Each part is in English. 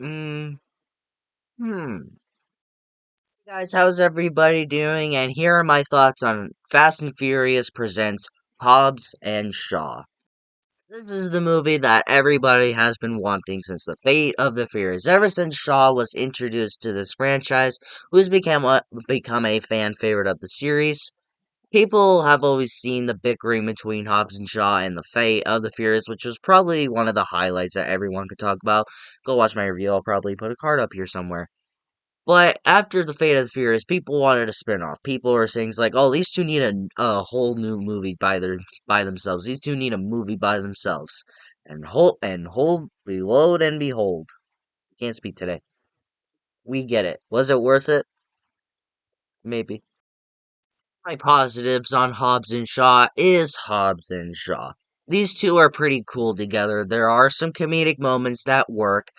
Mm, hmm. Guys, how's everybody doing? And here are my thoughts on Fast and Furious presents Hobbs and Shaw. This is the movie that everybody has been wanting since the Fate of the Furious. Ever since Shaw was introduced to this franchise, who's become a fan favorite of the series. People have always seen the bickering between Hobbs and Shaw and the Fate of the Furious, which was probably one of the highlights that everyone could talk about. Go watch my review. I'll probably put a card up here somewhere. But after the Fate of the Furious, people wanted a spin-off. People were saying like, "Oh, these two need a whole new movie by themselves. These two need a movie by themselves." And below and behold, can't speak today. We get it. Was it worth it? Maybe. My positives on Hobbs and Shaw is Hobbs and Shaw. These two are pretty cool together. There are some comedic moments that work,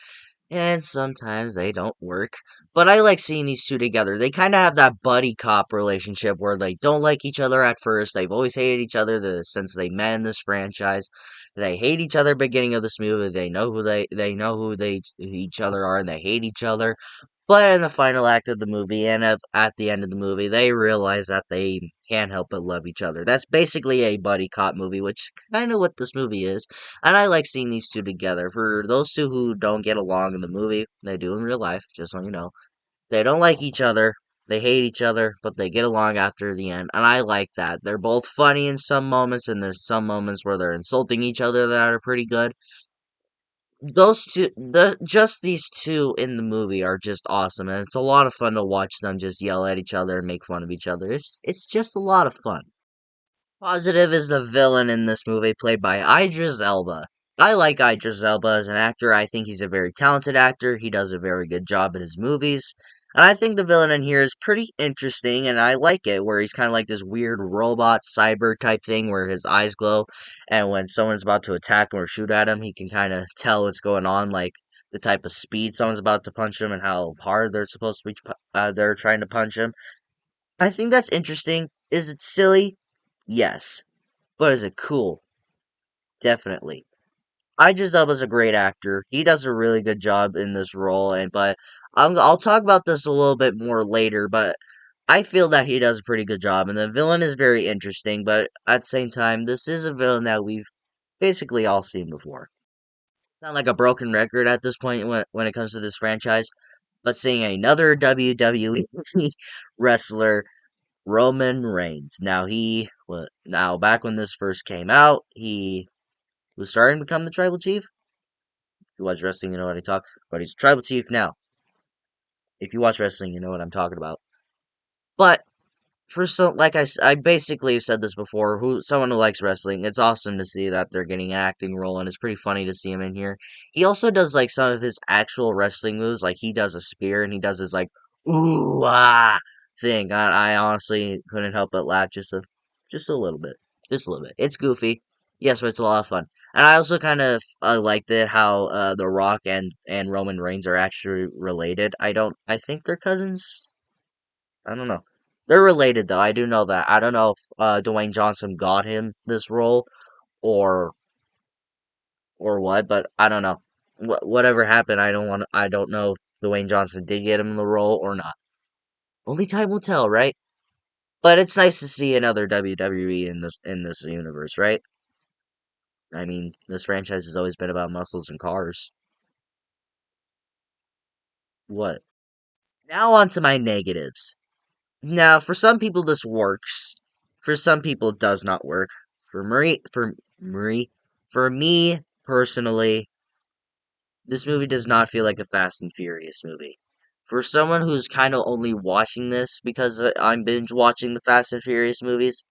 and sometimes they don't work. But I like seeing these two together. They kind of have that buddy cop relationship where they don't like each other at first. They've always hated each other since they met in this franchise. They hate each other beginning of this movie. They know who they each other are, and they hate each other. But in the final act of the movie and at the end of the movie, they realize that they can't help but love each other. That's basically a buddy cop movie, which is kind of what this movie is. And I like seeing these two together. For those two who don't get along in the movie, they do in real life, just so you know. They don't like each other. They hate each other, but they get along after the end. And I like that. They're both funny in some moments, and there's some moments where they're insulting each other that are pretty good. Just these two in the movie are just awesome, and it's a lot of fun to watch them just yell at each other and make fun of each other. It's just a lot of fun. Positive is the villain in this movie, played by Idris Elba. I like Idris Elba as an actor. I think he's a very talented actor. He does a very good job in his movies. And I think the villain in here is pretty interesting, and I like it, where he's kind of like this weird robot cyber type thing where his eyes glow, and when someone's about to attack him or shoot at him, he can kind of tell what's going on, like the type of speed someone's about to punch him and how hard they're supposed to be, they're trying to punch him. I think that's interesting. Is it silly? Yes. But is it cool? Definitely. Idris Elba's a great actor. He does a really good job in this role, and but I'll talk about this a little bit more later. But I feel that he does a pretty good job, and the villain is very interesting. But at the same time, this is a villain that we've basically all seen before. Sound like a broken record at this point when it comes to this franchise, but seeing another WWE wrestler, Roman Reigns. Now back when this first came out, he was starting to become the tribal chief. If you watch wrestling, you know what I talk. But he's tribal chief now. If you watch wrestling, you know what I'm talking about. But for some, I basically said this before. Someone who likes wrestling, it's awesome to see that they're getting an acting role, and it's pretty funny to see him in here. He also does like some of his actual wrestling moves, like he does a spear and he does his like ooh ah thing. I honestly couldn't help but laugh just a little bit, just a little bit. It's goofy, yes, but it's a lot of fun. And I also kind of liked it how The Rock and Roman Reigns are actually related. I think they're cousins. I don't know. They're related though. I do know that. I don't know if Dwayne Johnson got him this role or or what, but I don't know. Whatever happened, I don't know if Dwayne Johnson did get him the role or not. Only time will tell, right? But it's nice to see another WWE in this universe, right? I mean, this franchise has always been about muscles and cars. What? Now on to my negatives. Now, for some people this works. For some people it does not work. Marie, for me personally, this movie does not feel like a Fast and Furious movie. For someone who's kind of only watching this because I'm binge watching the Fast and Furious movies,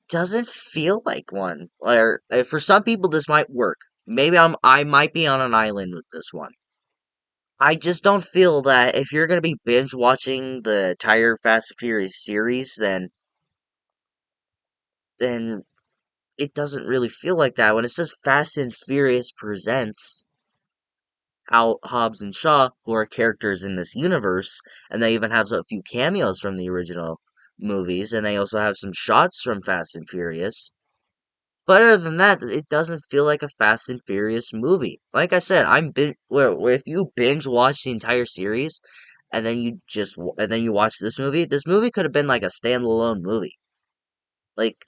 doesn't feel like one. Or for some people this might work. I might be on an island with this one. I just don't feel that if you're gonna be binge watching the entire Fast and Furious series, then it doesn't really feel like that. When it says Fast and Furious presents Hobbs and Shaw, who are characters in this universe, and they even have a few cameos from the original movies, and they also have some shots from Fast and Furious. But other than that, it doesn't feel like a Fast and Furious movie. Like I said, where if you binge watch the entire series, and then you watch this movie could have been like a standalone movie. Like,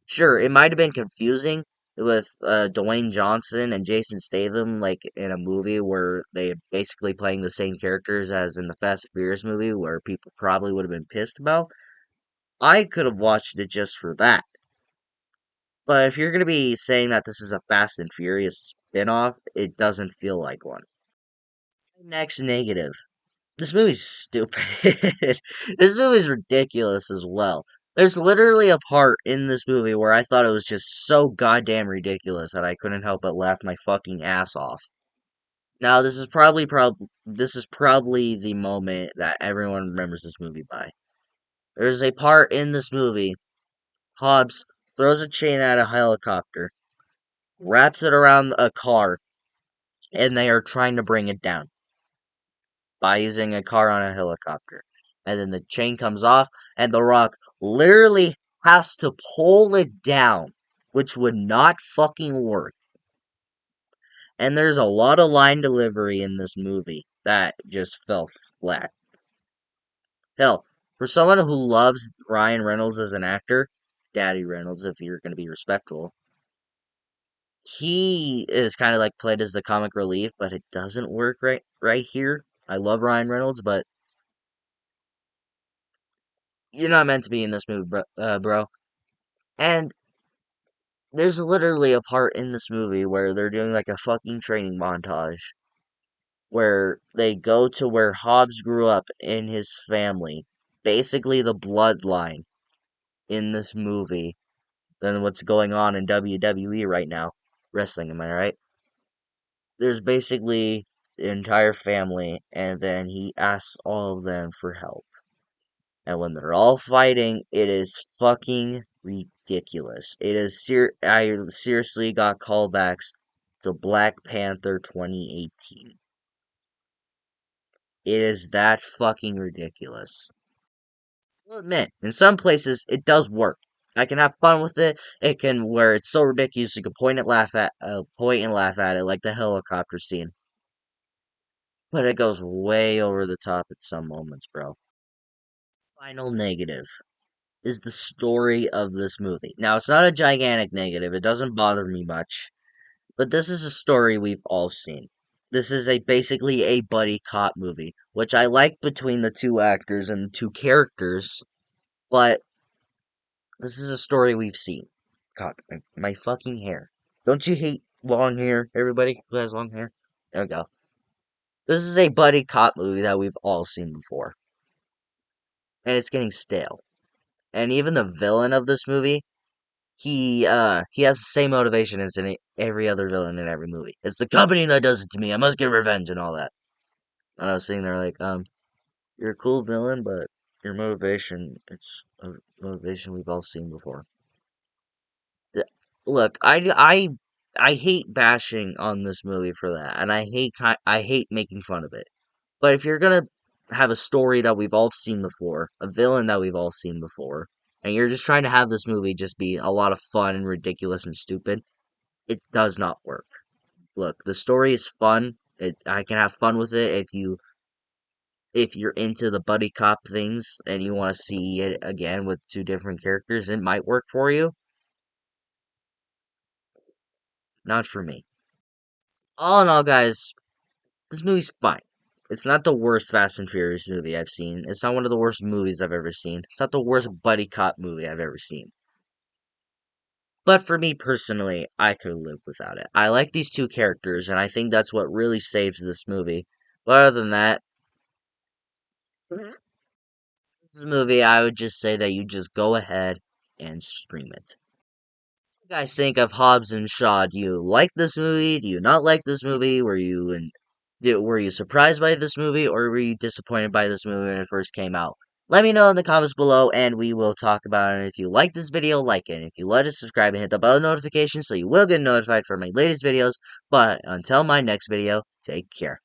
sure, it might have been confusing with Dwayne Johnson and Jason Statham, like in a movie where they basically playing the same characters as in the Fast and Furious movie, where people probably would have been pissed about. I could have watched it just for that. But if you're going to be saying that this is a Fast and Furious spin-off, it doesn't feel like one. Next negative. This movie's stupid. This movie's ridiculous as well. There's literally a part in this movie where I thought it was just so goddamn ridiculous that I couldn't help but laugh my fucking ass off. Now, this is probably the moment that everyone remembers this movie by. There's a part in this movie, Hobbs throws a chain at a helicopter, wraps it around a car, and they are trying to bring it down by using a car on a helicopter. And then the chain comes off, and The Rock literally has to pull it down, which would not fucking work. And there's a lot of line delivery in this movie that just fell flat. Hell, for someone who loves Ryan Reynolds as an actor, Daddy Reynolds, if you're going to be respectful, he is kind of like played as the comic relief, but it doesn't work right here. I love Ryan Reynolds, but you're not meant to be in this movie, bro. And there's literally a part in this movie where they're doing like a fucking training montage where they go to where Hobbs grew up in his family, basically the bloodline in this movie than what's going on in WWE right now. Wrestling, am I right? There's basically the entire family, and then he asks all of them for help. And when they're all fighting, it is fucking ridiculous. I seriously got callbacks to Black Panther 2018. It is that fucking ridiculous. I'll admit, in some places it does work. I can have fun with it. It can where it's so ridiculous you can point and laugh at it, like the helicopter scene. But it goes way over the top at some moments, bro. Final negative is the story of this movie. Now, it's not a gigantic negative. It doesn't bother me much. But this is a story we've all seen. This is basically a buddy cop movie, which I like between the two actors and the two characters, but this is a story we've seen. God, my fucking hair. Don't you hate long hair, everybody who has long hair? There we go. This is a buddy cop movie that we've all seen before. And it's getting stale. And even the villain of this movie, he has the same motivation as in every other villain in every movie. It's the company that does it to me. I must get revenge and all that. And I was sitting there like, you're a cool villain, but your motivation, it's a motivation we've all seen before. Look, I hate bashing on this movie for that, and I hate making fun of it. But if you're gonna have a story that we've all seen before, a villain that we've all seen before, and you're just trying to have this movie just be a lot of fun and ridiculous and stupid, it does not work. Look, the story is fun. I can have fun with it if you're into the buddy cop things and you want to see it again with two different characters, it might work for you. Not for me. All in all, guys, this movie's fine. It's not the worst Fast and Furious movie I've seen. It's not one of the worst movies I've ever seen. It's not the worst buddy cop movie I've ever seen. But for me personally, I could live without it. I like these two characters, and I think that's what really saves this movie. But other than that, this is a movie I would just say that you just go ahead and stream it. What do you guys think of Hobbs and Shaw? Do you like this movie? Do you not like this movie? Were you surprised by this movie, or were you disappointed by this movie when it first came out? Let me know in the comments below, and we will talk about it. If you like this video, like it. If you like it, subscribe and hit the bell notification so you will get notified for my latest videos. But until my next video, take care.